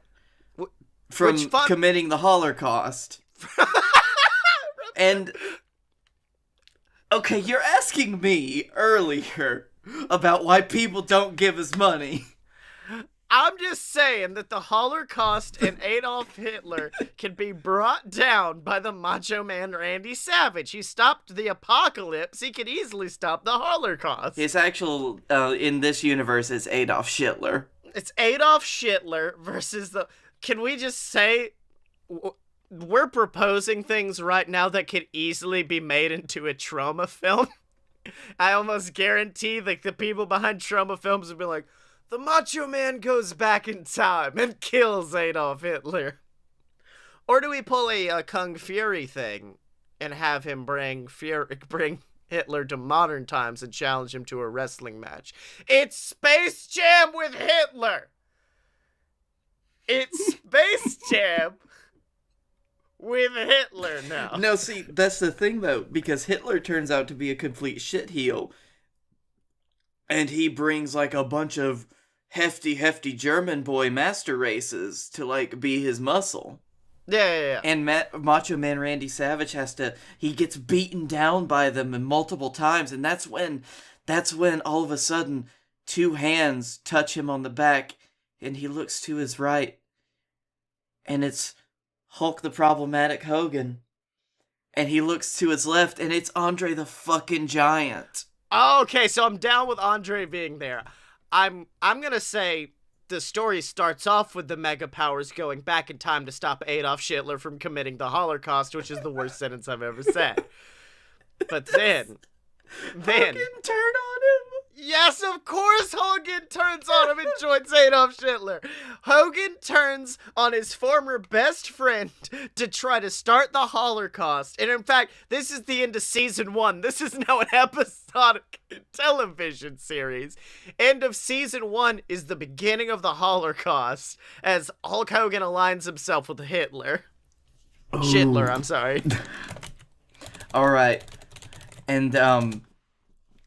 From committing the Holocaust. And, okay, you're asking me earlier about why people don't give us money. I'm just saying that the Holocaust and Adolf Hitler can be brought down by the Macho Man Randy Savage. He stopped the apocalypse. He could easily stop the Holocaust. His actual, in this universe, is Adolf Hitler. It's Adolf Hitler versus the... Can we just say... We're proposing things right now that could easily be made into a trauma film. I almost guarantee the people behind trauma films would be like, the Macho Man goes back in time and kills Adolf Hitler. Or do we pull a Kung Fury thing and have him bring Hitler to modern times and challenge him to a wrestling match? It's Space Jam with Hitler! It's Space Jam with Hitler now. No, see, that's the thing, though, because Hitler turns out to be a complete shitheel. And he brings, like, a bunch of hefty German boy master races to, like, be his muscle. Yeah. And Macho Man Randy Savage he gets beaten down by them multiple times, and that's when all of a sudden 2 hands touch him on the back, and he looks to his right, and it's Hulk the Problematic Hogan. And he looks to his left, and it's Andre the fucking Giant. Okay, so I'm down with Andre being there. I'm gonna say the story starts off with the Mega Powers going back in time to stop Adolf Hitler from committing the Holocaust, which is the worst sentence I've ever said. But then Hogan turn on him. Yes, of course Hogan turns on him and joins Adolf Hitler. Hogan turns on his former best friend to try to start the Holocaust. And in fact, this is the end of season 1. This is now an episodic television series. End of season 1 is the beginning of the Holocaust as Hulk Hogan aligns himself with Hitler. Ooh. Shitler, I'm sorry. All right. And,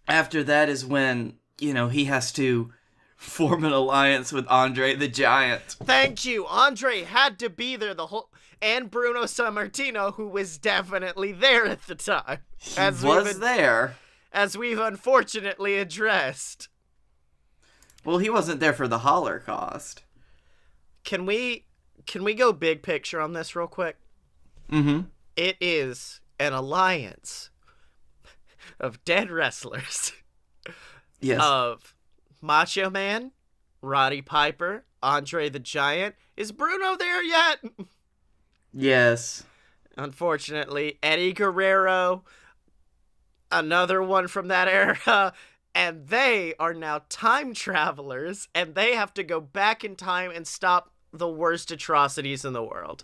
after that is when, he has to form an alliance with Andre the Giant. Thank you. Andre had to be there and Bruno Sammartino, who was definitely there at the time. There. As we've unfortunately addressed. Well, he wasn't there for the Holocaust. Can we go big picture on this real quick? Mm-hmm. It is an alliance of dead wrestlers. Yes. Of Macho Man, Roddy Piper, Andre the Giant. Is Bruno there yet? Yes. Unfortunately, Eddie Guerrero, another one from that era, and they are now time travelers, and they have to go back in time and stop the worst atrocities in the world.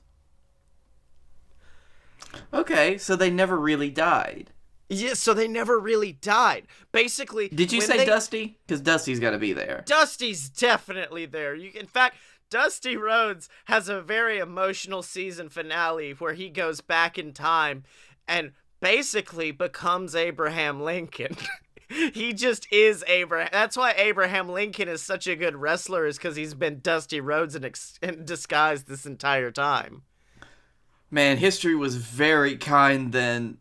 Okay, so they never really died. Yeah, so they never really died. Basically, did you say Dusty? Because Dusty's got to be there. Dusty's definitely there. In fact, Dusty Rhodes has a very emotional season finale where he goes back in time and basically becomes Abraham Lincoln. He just is Abraham. That's why Abraham Lincoln is such a good wrestler, is because he's been Dusty Rhodes in disguise this entire time. Man, history was very kind then.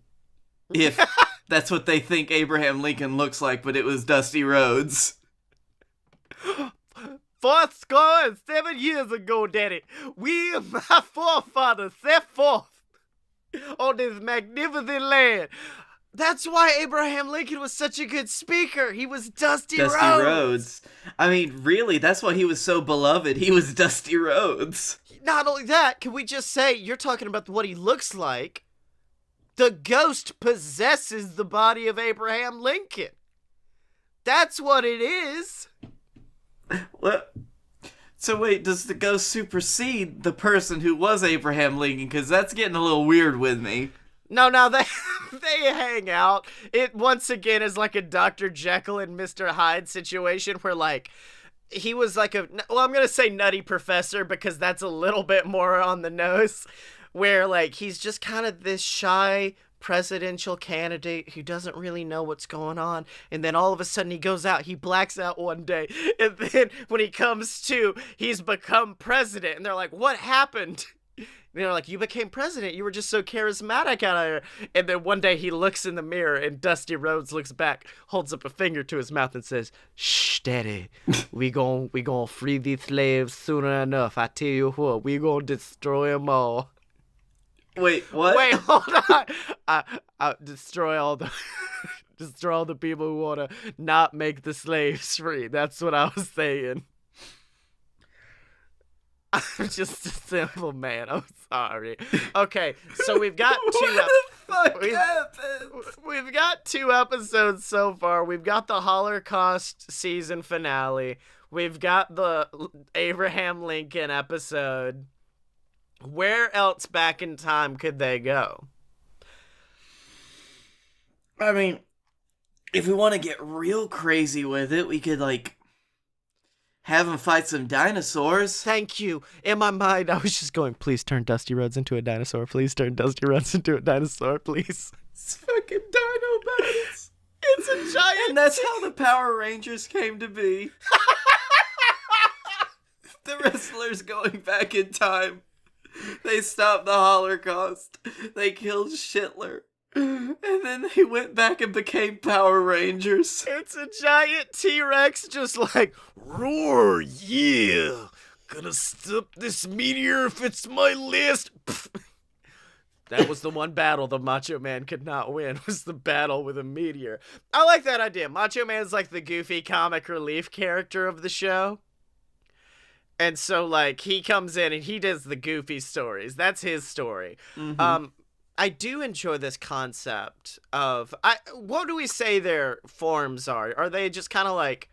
If that's what they think Abraham Lincoln looks like, but it was Dusty Rhodes. 7 years ago, Daddy, we, my forefathers, set forth on this magnificent land. That's why Abraham Lincoln was such a good speaker. He was Dusty Rhodes. I mean, really, that's why he was so beloved. He was Dusty Rhodes. Not only that, can we just say, you're talking about what he looks like. The ghost possesses the body of Abraham Lincoln. That's what it is. What? So wait, does the ghost supersede the person who was Abraham Lincoln? Because that's getting a little weird with me. No, they hang out. It once again is like a Dr. Jekyll and Mr. Hyde situation where, like, he was like I'm going to say nutty professor because that's a little bit more on the nose, where, like, he's just kind of this shy presidential candidate who doesn't really know what's going on, and then all of a sudden he goes out, he blacks out one day, and then when he comes to, he's become president, and they're like, what happened? And they're like, you became president, you were just so charismatic out there. And then one day he looks in the mirror, and Dusty Rhodes looks back, holds up a finger to his mouth and says, shh, Daddy, we gon' free these slaves sooner enough. I tell you what, we gon' destroy them all. Wait, what? Wait, hold on. I destroy all the people who want to not make the slaves free. That's what I was saying. I'm just a simple man. I'm sorry. Okay, so we've got What the fuck happened? We've got 2 episodes so far. We've got the Holocaust season finale. We've got the Abraham Lincoln episode. Where else back in time could they go? I mean, if we want to get real crazy with it, we could, like, Have him fight some dinosaurs. Thank you. In my mind, I was just going, please turn Dusty Rhodes into a dinosaur. Please turn Dusty Rhodes into a dinosaur, please. It's fucking dino battles. It's a giant. And that's how the Power Rangers came to be. The wrestlers going back in time. They stopped the Holocaust. They killed Hitler. And then they went back and became Power Rangers. It's a giant T-Rex just like, roar, yeah. Gonna stop this meteor if it's my last. That was the one battle the Macho Man could not win, was the battle with a meteor. I like that idea. Macho Man's like the goofy comic relief character of the show. And so, like, he comes in and he does the goofy stories. That's his story. Mm-hmm. I do enjoy this concept of, what do we say their forms are? Are they just kind of like,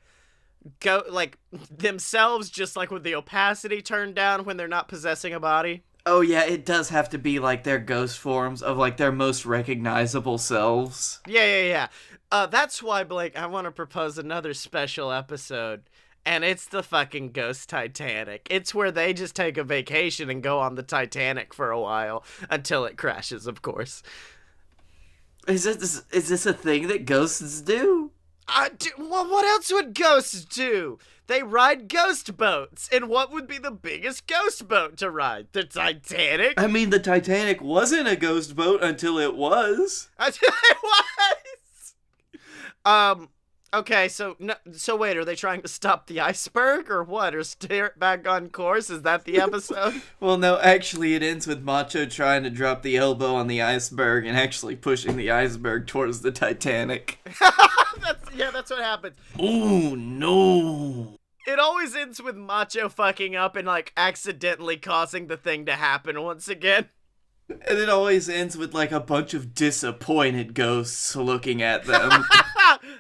themselves, just like with the opacity turned down when they're not possessing a body? Oh yeah, it does have to be like their ghost forms of like their most recognizable selves. Yeah. That's why, Blake, I want to propose another special episode. And it's the fucking Ghost Titanic. It's where they just take a vacation and go on the Titanic for a while until it crashes, of course. Is this a thing that ghosts do? Well, what else would ghosts do? They ride ghost boats. And what would be the biggest ghost boat to ride? The Titanic? I mean, the Titanic wasn't a ghost boat until it was. Until it was! Okay, so wait, are they trying to stop the iceberg or what? Or steer it back on course? Is that the episode? Well, no, actually it ends with Macho trying to drop the elbow on the iceberg and actually pushing the iceberg towards the Titanic. That's what happens. Oh, no. It always ends with Macho fucking up and, like, accidentally causing the thing to happen once again. And it always ends with, like, a bunch of disappointed ghosts looking at them.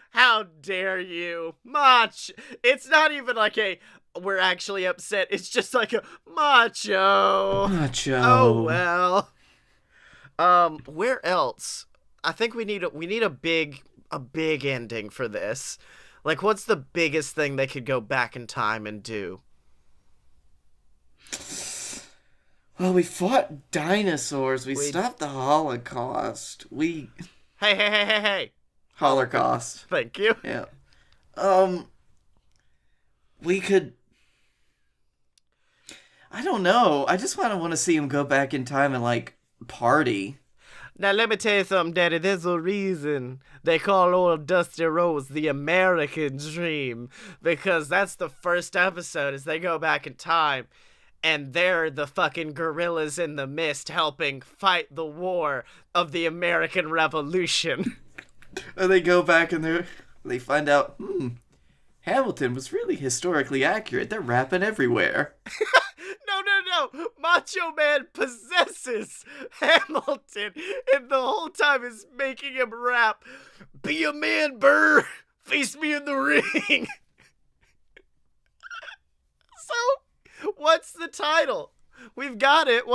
How dare you, Mach? It's not even like we're actually upset. It's just like a Macho. Oh well. Where else? I think we need a big ending for this. Like, what's the biggest thing they could go back in time and do? Well, we fought dinosaurs. We stopped the Holocaust. Hey. Holocaust. Thank you. Yeah. We could... I don't know. I just want to see him go back in time and, like, party. Now, let me tell you something, Daddy. There's a reason they call old Dusty Rhodes the American Dream. Because that's the first episode, is they go back in time. And they're the fucking gorillas in the mist helping fight the war of the American Revolution. And they go back and they find out, Hamilton was really historically accurate. They're rapping everywhere. No. Macho Man possesses Hamilton, and the whole time is making him rap, "Be a man, Burr. Face me in the ring." So, what's the title? We've got it.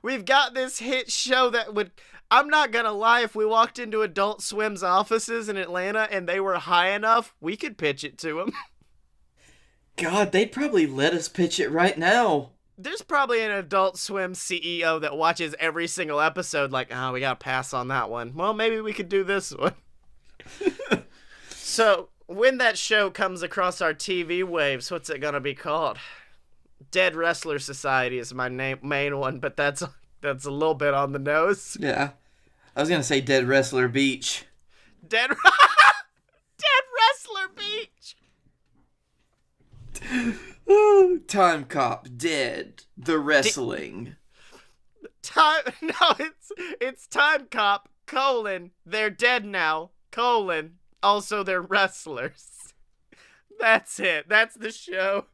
We've got this hit show that would... I'm not gonna lie, if we walked into Adult Swim's offices in Atlanta and they were high enough, we could pitch it to them. God, they'd probably let us pitch it right now. There's probably an Adult Swim CEO that watches every single episode like, oh, we gotta pass on that one. Well, maybe we could do this one. So, when that show comes across our TV waves, what's it gonna be called? Dead Wrestler Society is my main one, but that's a little bit on the nose. Yeah. I was gonna say Dead Wrestler Beach. Dead Wrestler Beach! Time Cop, Dead, The Wrestling. It's Time Cop, they're dead now, also they're wrestlers. That's it. That's the show.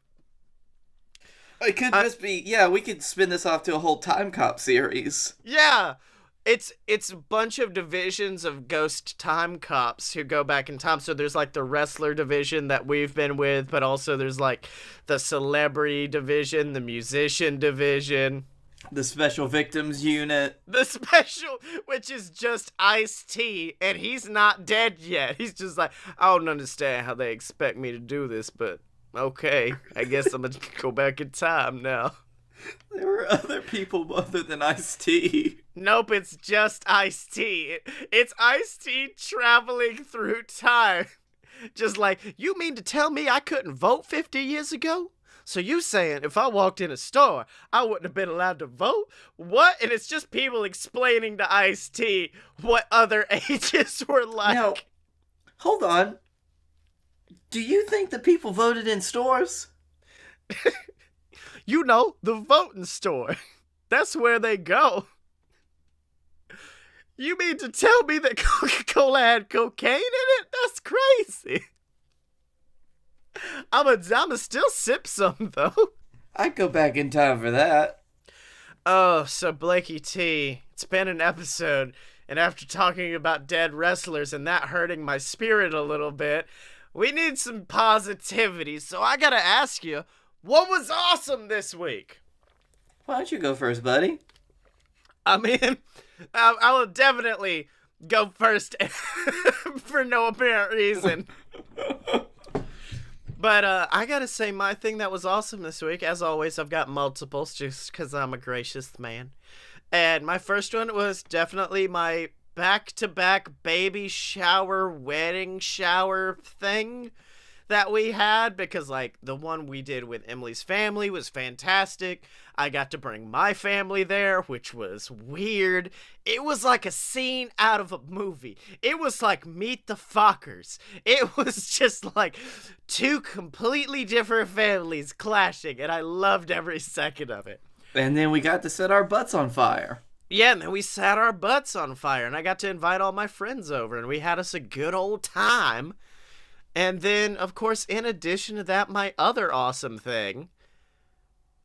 It could just be, we could spin this off to a whole Time Cop series. Yeah. It's a bunch of divisions of ghost time cops who go back in time. So there's like the wrestler division that we've been with, but also there's like the celebrity division, the musician division. The special victims unit. Which is just Ice-T, and he's not dead yet. He's just like, I don't understand how they expect me to do this, but Okay, I guess I'm gonna go back in time now. There were other people other than Ice-T. Nope, it's just Ice-T. It's Ice-T traveling through time. Just like, you mean to tell me I couldn't vote 50 years ago? So you saying if I walked in a store, I wouldn't have been allowed to vote? What? And it's just people explaining to Ice-T what other ages were like. Now, hold on. Do you think that people voted in stores? You know, the voting store. That's where they go. You mean to tell me that Coca-Cola had cocaine in it? That's crazy. I'ma still sip some, though. I'd go back in time for that. Oh, so Blakey T, it's been an episode, and after talking about dead wrestlers and that hurting my spirit a little bit, we need some positivity, so I gotta ask you, what was awesome this week? Why don't you go first, buddy? I mean, I will definitely go first for no apparent reason. But I gotta say, my thing that was awesome this week, as always, I've got multiples just because I'm a gracious man. And my first one was definitely my back-to-back baby shower, wedding shower thing that we had, because like the one we did with Emily's family was fantastic. I got to bring my family there, which was weird. It was like a scene out of a movie. It was like Meet the Fockers. It was just like two completely different families clashing, and I loved every second of it. And then we got to set our butts on fire. Yeah, and then we sat our butts on fire, and I got to invite all my friends over, and we had us a good old time. And then, of course, in addition to that, my other awesome thing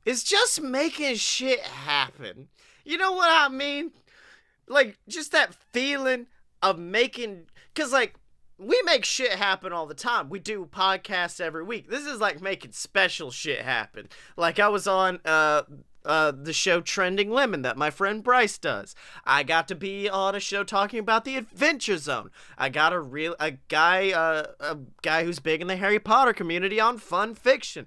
is just making shit happen. You know what I mean? Like, just that feeling of making... Because, like, we make shit happen all the time. We do podcasts every week. This is like making special shit happen. Like, I was on the show Trending Lemon that my friend Bryce does. I got to be on a show talking about the Adventure Zone. I got a guy who's big in the Harry Potter community on Fun Fiction.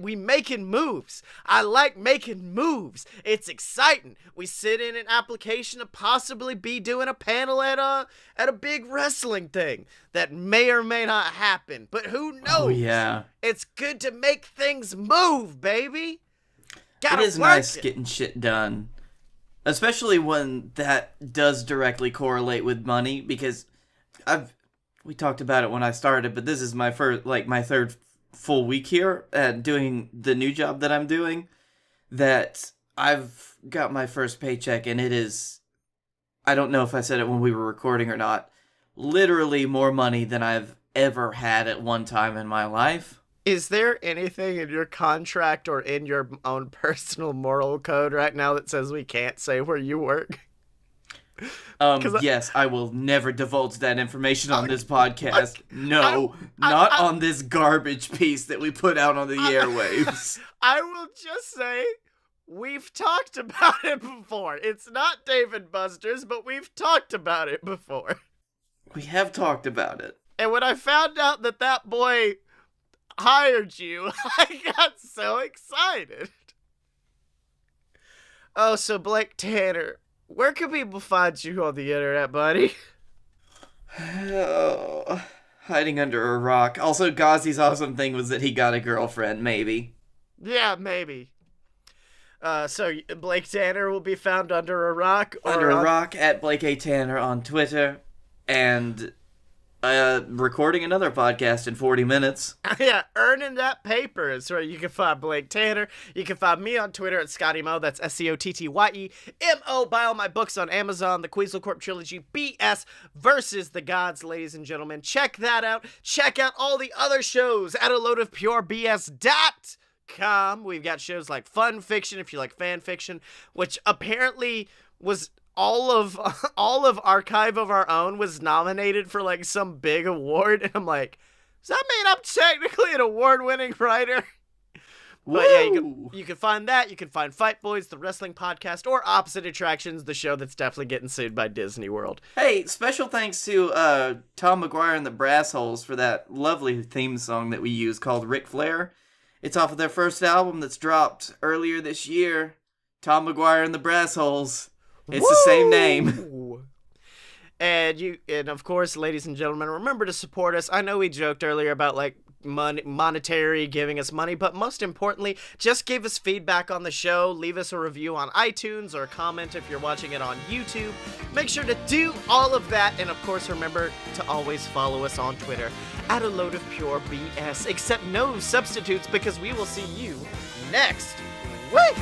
We making moves. I like making moves. It's exciting. We sit in an application to possibly be doing a panel at a big wrestling thing that may or may not happen, but who knows? Oh yeah. It's good to make things move, baby. It is nice getting shit done, especially when that does directly correlate with money, because we talked about it when I started, but this is my third full week here at doing the new job that I'm doing, that I've got my first paycheck, and it is, I don't know if I said it when we were recording or not, literally more money than I've ever had at one time in my life. Is there anything in your contract or in your own personal moral code right now that says we can't say where you work? Yes, I will never divulge that information on this podcast. Not on this garbage piece that we put out on the airwaves. I will just say, we've talked about it before. It's not Dave and Buster's, but we've talked about it before. We have talked about it. And when I found out that boy hired you, I got so excited. Oh, so Blake Tanner, where can people find you on the internet, buddy? Oh, hiding under a rock. Also, Ghazi's awesome thing was that he got a girlfriend, maybe. Yeah, maybe. So Blake Tanner will be found under a rock? Under a rock at Blake A. Tanner on Twitter, and recording another podcast in 40 minutes. Yeah, earning that paper is where you can find Blake Tanner. You can find me on Twitter at Scottye Mo. That's SCOTTYEMO. Buy all my books on Amazon. The Queasel Corp Trilogy, BS versus the Gods, ladies and gentlemen. Check that out. Check out all the other shows at aloadofpurebs.com. We've got shows like Fun Fiction, if you like fan fiction, which apparently was... all of Archive of Our Own was nominated for like some big award, and I'm like, does that mean I'm technically an award-winning writer? But yeah, you can find that. You can find Fight Boys, the wrestling podcast, or Opposite Attractions, the show that's definitely getting sued by Disney World. Hey, special thanks to Tom McGuire and the Brass Holes for that lovely theme song that we use called Ric Flair. It's off of their first album that's dropped earlier this year. Tom McGuire and the Brass Holes. It's the same name. And of course, ladies and gentlemen, remember to support us. I know we joked earlier about like monetary giving us money, but most importantly, just give us feedback on the show. Leave us a review on iTunes or a comment if you're watching it on YouTube. Make sure to do all of that, and of course, remember to always follow us on Twitter at a load of pure BS. Except no substitutes, because we will see you next week.